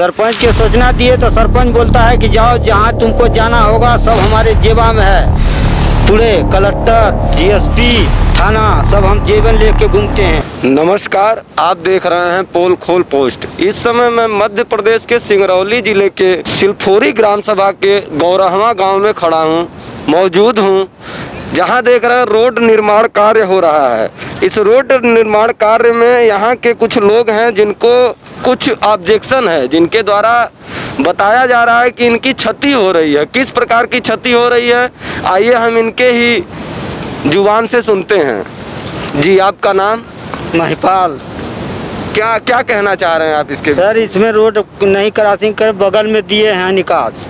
सरपंच के सूचना दिए तो सरपंच बोलता है कि जाओ जहाँ तुमको जाना होगा, सब हमारे जेबा में है। पूरे कलेक्टर, जीएसपी, थाना सब हम जेबन लेके घूमते हैं। नमस्कार, आप देख रहे हैं पोल खोल पोस्ट। इस समय मैं मध्य प्रदेश के सिंगरौली जिले के सिलफोरी ग्राम सभा के गौरहवा गांव में खड़ा हूं, मौजूद हूं, जहां देख रहे हैं रोड निर्माण कार्य हो रहा है। इस रोड निर्माण कार्य में यहां के कुछ लोग हैं जिनको कुछ ऑब्जेक्शन है, जिनके द्वारा बताया जा रहा है कि इनकी क्षति हो रही है। किस प्रकार की क्षति हो रही है, आइए हम इनके ही जुबान से सुनते हैं। जी, आपका नाम? महिपाल। क्या क्या कहना चाह रहे हैं आप इसके? सर, इसमें रोड नहीं क्रॉसिंग कर, बगल में दिए हैं निकास,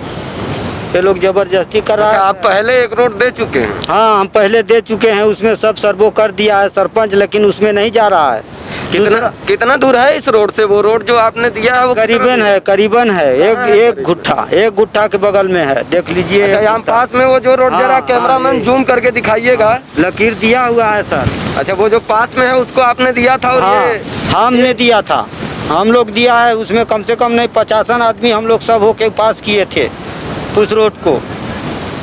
ये लोग जबरदस्ती कर रहा है। आप पहले एक रोड दे चुके हैं? हाँ, हम पहले दे चुके हैं, उसमें सब सर्वो कर दिया है सरपंच, लेकिन उसमें नहीं जा रहा है। कितना दूर है इस रोड से? वो रोड जो आपने दिया है वो करीबन है एक गुट्ठा के बगल में है, देख लीजिए। अच्छा, यहाँ पास में वो जो रोड, जरा कैमरामैन जूम करके दिखाइएगा। लकीर दिया हुआ है सर। अच्छा, वो जो पास में है उसको आपने दिया था? और ये हमने दिया था, हम लोग दिया है। उसमें कम से कम नहीं 50 आदमी हम लोग सब होके पास किए थे उस रोड को।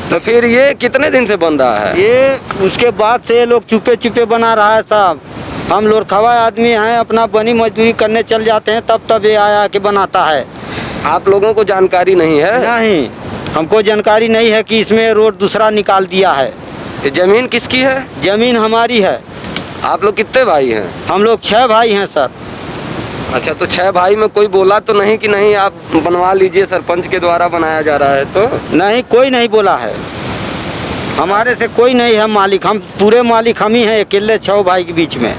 तो फिर ये कितने दिन से बन रहा है? ये उसके बाद से लोग चुपे चुपे बना रहा है साहब। हम लोरखवा आदमी हैं, अपना बनी मजदूरी करने चल जाते हैं, तब ये आया कि बनाता है। आप लोगों को जानकारी नहीं है? नहीं, हमको जानकारी नहीं है कि इसमें रोड दूसरा निकाल दिया है। ये जमीन किसकी है? जमीन हमारी है। आप लोग कितने भाई हैं? हम लोग 6 भाई हैं सर। अच्छा, तो 6 भाई में कोई बोला तो नहीं कि नहीं आप बनवा लीजिए, सरपंच के द्वारा बनाया जा रहा है? तो नहीं, कोई नहीं बोला है, हमारे से कोई नहीं है मालिक। हम पूरे मालिक हम ही हैं, अकेले 6 भाई के बीच में।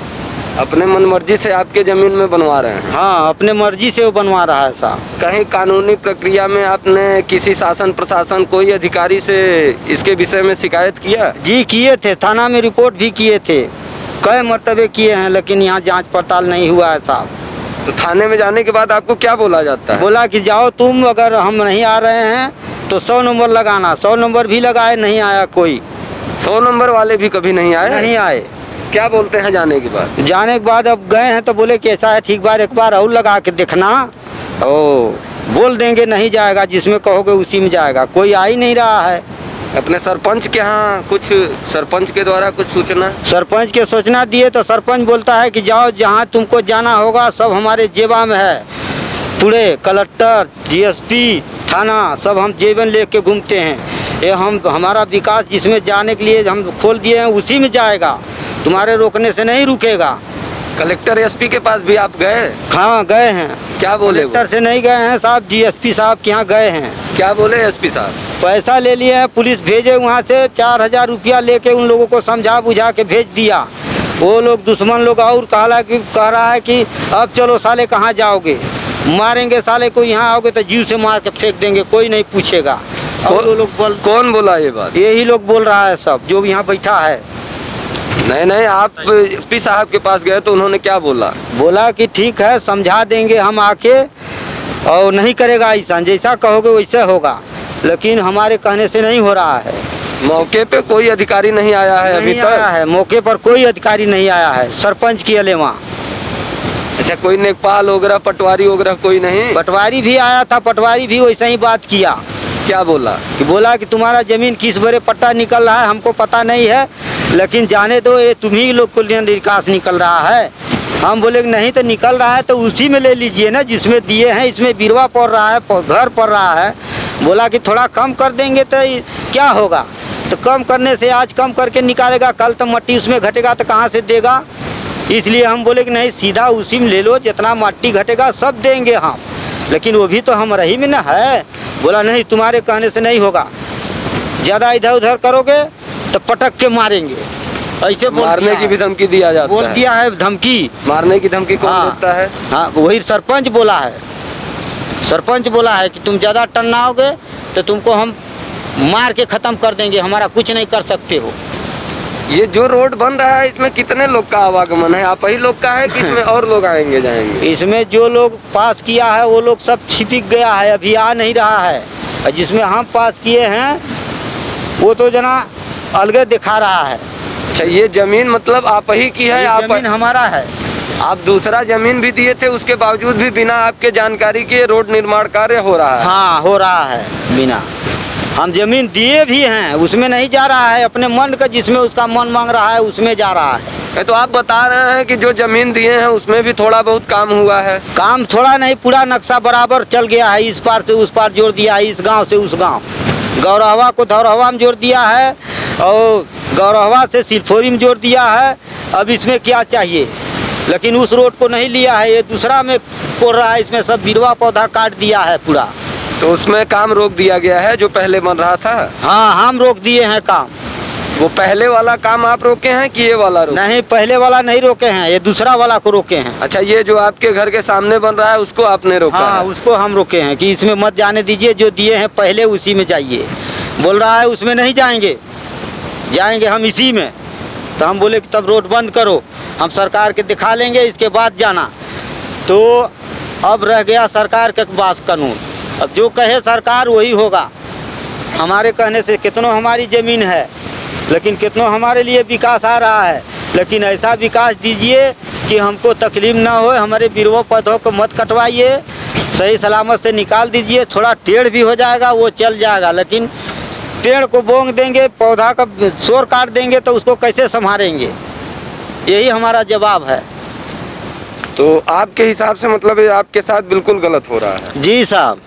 अपने मन मर्जी से आपके जमीन में बनवा रहे हैं? हाँ, अपने मर्जी से वो बनवा रहा है साहब। कहीं कानूनी प्रक्रिया में आपने किसी शासन प्रशासन कोई अधिकारी से इसके विषय में शिकायत किया? जी किए थे, थाना में रिपोर्ट भी किए थे, कई मरतबे किए हैं, लेकिन यहाँ जांच पड़ताल नहीं हुआ है साहब। तो थाने में जाने के बाद आपको क्या बोला जाता है? बोला कि जाओ तुम, अगर हम नहीं आ रहे हैं तो 100 नंबर लगाना। 100 नंबर भी लगाए, नहीं आया कोई। 100 नंबर वाले भी कभी नहीं आए? नहीं आए। क्या बोलते हैं जाने के बाद? जाने के बाद अब गए हैं तो बोले कि ऐसा है, ठीक बार एक बार और लगा के देखना, ओ बोल देंगे नहीं जाएगा, जिसमें कहोगे उसी में जाएगा। कोई आ ही नहीं रहा है। अपने सरपंच के यहाँ कुछ, सरपंच के द्वारा कुछ सूचना? सरपंच के सूचना दिए तो सरपंच बोलता है कि जाओ जहाँ तुमको जाना होगा, सब हमारे जेबा में है। पूरे कलेक्टर, जीएसपी, थाना सब हम जेबन लेके घूमते हैं। ये हमारा विकास जिसमें जाने के लिए हम खोल दिए हैं उसी में जाएगा, तुम्हारे रोकने से नहीं रुकेगा। कलेक्टर, एसपी के पास भी आप गए? हाँ, गए हैं। क्या बोले? कलेक्टर से नहीं गए हैं साहब, जीएसपी साहब के यहाँ गए हैं। क्या बोले एसपी साहब? पैसा ले लिए हैं, पुलिस भेजे वहाँ से 4000 रुपया लेके उन लोगों को समझा बुझा के भेज दिया। वो लोग दुश्मन लोग और कह रहा है कि अब चलो साले कहाँ जाओगे, मारेंगे साले को, यहाँ आओगे तो जीव से मार के फेंक देंगे, कोई नहीं पूछेगा। और वो लोग कौन बोला ये बात? यही लोग बोल रहा है सब, जो यहाँ बैठा है। नहीं, आप एसपी साहब के पास गए तो उन्होंने क्या बोला? बोला कि ठीक है, समझा देंगे हम आके, और नहीं करेगा ऐसा, जैसा कहोगे वैसे होगा, लेकिन हमारे कहने से नहीं हो रहा है। मौके पे कोई अधिकारी नहीं आया है? अभी तक आया है, मौके पर कोई अधिकारी नहीं आया है, सरपंच के अलावा। अच्छा, कोई नेकपाल वगैरह, पटवारी वगैरह कोई नहीं? पटवारी भी आया था, पटवारी भी वैसा ही बात किया। क्या बोला? बोला कि तुम्हारा जमीन किस बड़े पट्टा निकल रहा है हमको पता नहीं है, लेकिन जाने दो, ये तुम्ही लोग को निकास निकल रहा है। हम बोले नहीं, तो निकल रहा है तो उसी में ले लीजिए ना, जिसमें दिए हैं। इसमें बिरवा पड़ रहा है, घर पड़ रहा है। बोला कि थोड़ा कम कर देंगे तो क्या होगा, तो कम करने से आज कम करके निकालेगा, कल तो मट्टी उसमें घटेगा तो कहाँ से देगा। इसलिए हम बोले कि नहीं, सीधा उसी में ले लो, जितना मट्टी घटेगा सब देंगे हम, लेकिन वो भी तो हम रही में ना है। बोला नहीं, तुम्हारे कहने से नहीं होगा, ज़्यादा इधर उधर करोगे तो पटक के मारेंगे, ऐसे मारने की भी धमकी दिया जाता है? बोल दिया है धमकी, मारने की धमकी कौन देता है? हाँ, वही सरपंच बोला है। सरपंच बोला है कि तुम ज़्यादा टन्नाओगे तो तुमको हम मार के ख़त्म कर देंगे, हमारा कुछ नहीं कर सकते हो। ये जो रोड बन रहा है इसमें कितने लोग का आवागमन है? आप ही लोग का है कि इसमें और लोग आएंगे जाएंगे? इसमें जो लोग पास किया है वो लोग सब छिपिक गया है, अभी आ नहीं रहा है। जिसमें हम पास किए हैं वो तो जना अलग दिखा रहा है। अच्छा, ये जमीन मतलब आप ही की है? जमीन हमारा है। आप दूसरा जमीन भी दिए थे, उसके बावजूद भी बिना आपके जानकारी के रोड निर्माण कार्य हो रहा है। हाँ, हो रहा है बिना। हम जमीन दिए भी हैं, उसमें नहीं जा रहा है, अपने मन का जिसमें उसका मन मांग रहा है उसमें जा रहा है। तो आप बता रहे हैं कि जो जमीन दिए हैं उसमें भी थोड़ा बहुत काम हुआ है। काम थोड़ा नहीं, पूरा नक्शा बराबर चल गया है। इस पार से उस पार जोड़ दिया है, इस गांव से उस गांव। गौरहवा को धौरहवा में जोड़ दिया है और गौरहवा से सिलफोरी में जोड़ दिया है। अब इसमें क्या चाहिए, लेकिन उस रोड को नहीं लिया है, ये दूसरा में कोड़ रहा है। इसमें सब बिरवा पौधा काट दिया है पूरा। तो उसमें काम रोक दिया गया है जो पहले बन रहा था। हाँ, हम रोक दिए हैं काम। वो पहले वाला काम आप रोके हैं कि ये वाला रोके? नहीं, पहले वाला नहीं रोके हैं, ये दूसरा वाला को रोके हैं। अच्छा, ये जो आपके घर के सामने बन रहा है उसको आपने रोका? हाँ, उसको हम रोके हैं कि इसमें मत जाने दीजिए, जो दिए हैं पहले उसी में जाइए। बोल रहा है उसमें नहीं जाएंगे, जाएंगे हम इसी में। तो हम बोले कि तब रोड बंद करो, हम सरकार के दिखा लेंगे, इसके बाद जाना। तो अब रह गया सरकार के पास कानून। अब जो कहे सरकार वही होगा। हमारे कहने से कितनों हमारी ज़मीन है, लेकिन कितनों हमारे लिए विकास आ रहा है। लेकिन ऐसा विकास दीजिए कि हमको तकलीफ ना हो, हमारे बिरवों पौधों को मत कटवाइए, सही सलामत से निकाल दीजिए। थोड़ा टेढ़ भी हो जाएगा वो चल जाएगा, लेकिन पेड़ को बोंग देंगे, पौधा का शोर काट देंगे तो उसको कैसे संभालेंगे? यही हमारा जवाब है। तो आपके हिसाब से मतलब ये आपके साथ बिल्कुल गलत हो रहा है? जी साहब।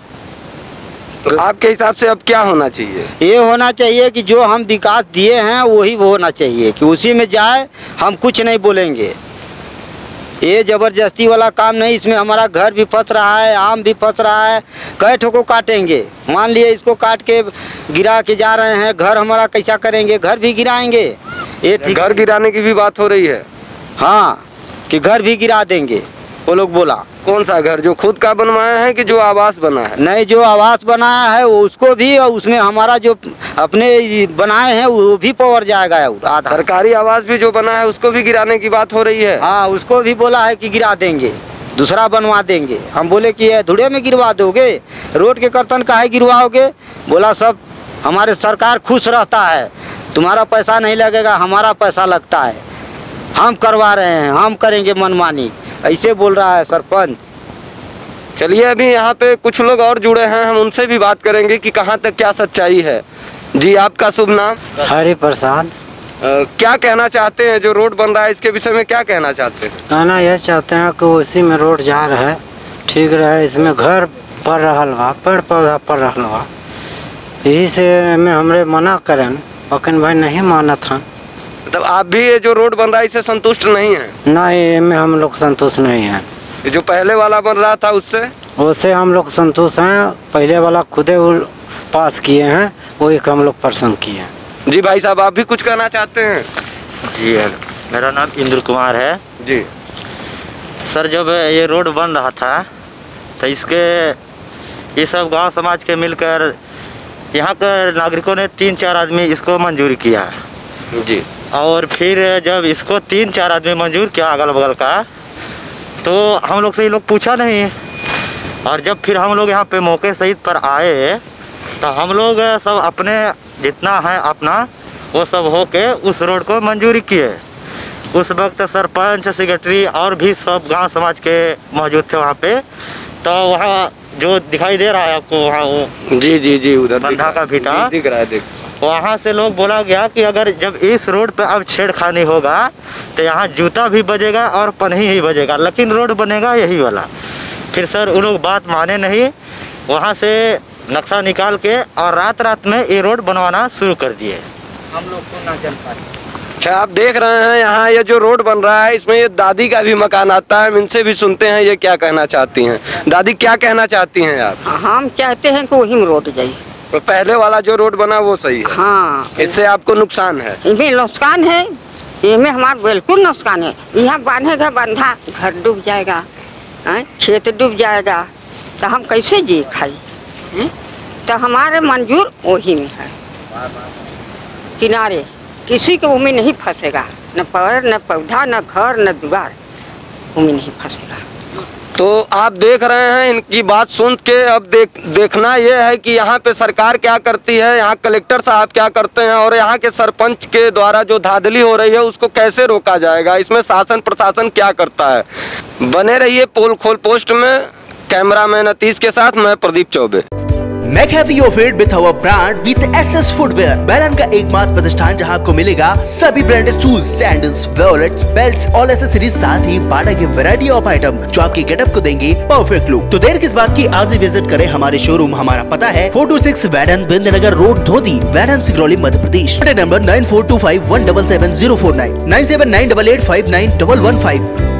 तो आपके हिसाब से अब क्या होना चाहिए? ये होना चाहिए कि जो हम विकास दिए हैं वही होना चाहिए, कि उसी में जाए, हम कुछ नहीं बोलेंगे। ये ज़बरदस्ती वाला काम नहीं। इसमें हमारा घर भी फंस रहा है, आम भी फंस रहा है। कई ठो को काटेंगे, मान लिए इसको काट के गिरा के जा रहे हैं, घर हमारा कैसा करेंगे? घर भी गिराएंगे। ये ठीक, घर गिराने की भी बात हो रही है? हाँ, कि घर भी गिरा देंगे वो लोग बोला। कौन सा घर, जो खुद का बनवाया है कि जो आवास बना है? नहीं, जो आवास बनाया है वो उसको भी, और उसमें हमारा जो अपने बनाए हैं वो भी पावर जाएगा आधा। सरकारी आवास भी जो बना है उसको भी गिराने की बात हो रही है? हाँ, उसको भी बोला है कि गिरा देंगे, दूसरा बनवा देंगे। हम बोले कि ये धुड़े में गिरवा दोगे, रोड के कर्तन काहे गिरवाओगे? बोला सब हमारे सरकार खुश रहता है, तुम्हारा पैसा नहीं लगेगा, हमारा पैसा लगता है, हम करवा रहे हैं, हम करेंगे मनमानी, ऐसे बोल रहा है सरपंच। चलिए, अभी यहाँ पे कुछ लोग और जुड़े हैं, हम उनसे भी बात करेंगे कि कहाँ तक क्या सच्चाई है। जी, आपका शुभ नाम? हरि प्रसाद। क्या कहना चाहते हैं, जो रोड बन रहा है इसके विषय में क्या कहना चाहते हैं? कहना यह चाहते हैं कि उसी में रोड जा रहा है, ठीक रहे, इसमें घर पड़ रहा बा, पेड़ पौधा पड़ रहा बा, यही से में हमरे मना करें, लेकिन भाई नहीं माना था। मतलब आप भी ये जो रोड बन रहा है इससे संतुष्ट नहीं है? नहीं, में हम लोग संतुष्ट नहीं हैं। जो पहले वाला बन रहा था उससे हम लोग संतुष्ट हैं। पहले वाला खुदे पास किए हैं, वही हम लोग पसंद किए हैं। जी भाई साहब, आप भी कुछ कहना चाहते हैं? जी, मेरा नाम इंद्र कुमार है। जी सर, जब ये रोड बन रहा था तो ये सब गांव समाज के मिलकर यहाँ के नागरिकों ने 3-4 आदमी इसको मंजूरी किया जी। और फिर जब इसको 3-4 आदमी मंजूर किया अगल बगल का, तो हम लोग से ये लोग पूछा नहीं। और जब फिर हम लोग यहाँ पे मौके सहित पर आए तो हम लोग सब अपने जितना है अपना वो सब होके उस रोड को मंजूरी किए। उस वक्त सरपंच, सेक्रेटरी और भी सब गांव समाज के मौजूद थे वहाँ पे। तो वहाँ जो दिखाई दे रहा है आपको, वहाँ वो जी उधर बंधा का भीटा दिख रहा है। वहाँ से लोग बोला गया कि अगर जब इस रोड पे अब छेड़खानी होगा तो यहाँ जूता भी बजेगा और पन्ही ही बजेगा, लेकिन रोड बनेगा यही वाला। फिर सर वो लोग बात माने नहीं, वहाँ से नक्शा निकाल के और रात में ये रोड बनवाना शुरू कर दिए। हम लोग को ना चल पाए। अच्छा, आप देख रहे हैं यहाँ ये जो रोड बन रहा है इसमें ये दादी का भी मकान आता है। हम इनसे भी सुनते हैं ये क्या कहना चाहती हैं। दादी, क्या कहना चाहती हैं आप? हम चाहते हैं कि वही रोड जाए। तो पहले वाला जो रोड बना वो सही है? हाँ, इससे आपको नुकसान है? इनमें नुकसान है, इनमें हमारा बिल्कुल नुकसान है। यहाँ बांधेगा बंधा, घर डूब जाएगा, खेत डूब जाएगा, तो हम कैसे जी खाई? तो हमारे मंजूर वही में है, किनारे, किसी को उम्मीद नहीं फंसेगा, न पेड़ न पौधा न घर न दुआर, उम्मीद नहीं फंसेगा। तो आप देख रहे हैं इनकी बात सुन के अब देखना ये है कि यहाँ पे सरकार क्या करती है, यहाँ कलेक्टर साहब क्या करते हैं और यहाँ के सरपंच के द्वारा जो धांधली हो रही है उसको कैसे रोका जाएगा, इसमें शासन प्रशासन क्या करता है। बने रहिए पोल खोल पोस्ट में। कैमरामैन अतीश के साथ मैं Pradeep Choubey. Make happy your feet with our brand with SS Footwear, बैरन का एकमात्र प्रतिष्ठान जहां आपको मिलेगा सभी branded shoes, sandals, wallets, belts, all accessories, साथ ही बाटा की वैरायटी ऑफ आइटम जो आपके गेटअप को देंगे परफेक्ट लुक। तो देर किस बात की, आज ही विजिट करें हमारे शोरूम। हमारा पता है 426 वैडन बिंदनगर रोड, धोती, वैडन, सिंगरौली, मध्य प्रदेश। नंबर 9425177049, 9798859115।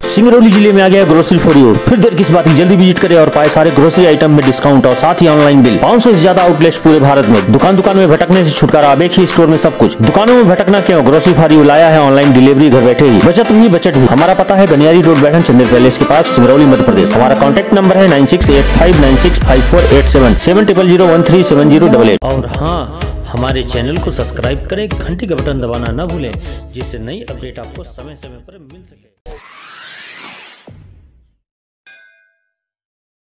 सिंगरौली जिले में आ गया ग्रोसरी फॉर यू। फिर देर किस बात की, जल्दी विजिट करें और पाए सारे ग्रोसरी आइटम में डिस्काउंट और साथ ही ऑनलाइन बिल। 500 से ज्यादा आउटलेट्स पूरे भारत में। दुकान में भटकने से छुटकारा, अब एक ही स्टोर में सब कुछ। दुकानों में भटकना क्यों, ग्रोसरी फॉर यू लाया है ऑनलाइन डिलीवरी घर बैठे ही। बचत भी। हमारा पता है गनियारी रोड, बैठन चंदेर पैलेस के पास, सिंगरौली, मध्य प्रदेश। हमारा कॉन्टैक्ट नंबर है 9685965487 7000137088। और हाँ, हमारे चैनल को सब्सक्राइब करें, घंटी का बटन दबाना न भूलें, जिससे नई अपडेट आपको समय समय पर मिल सके।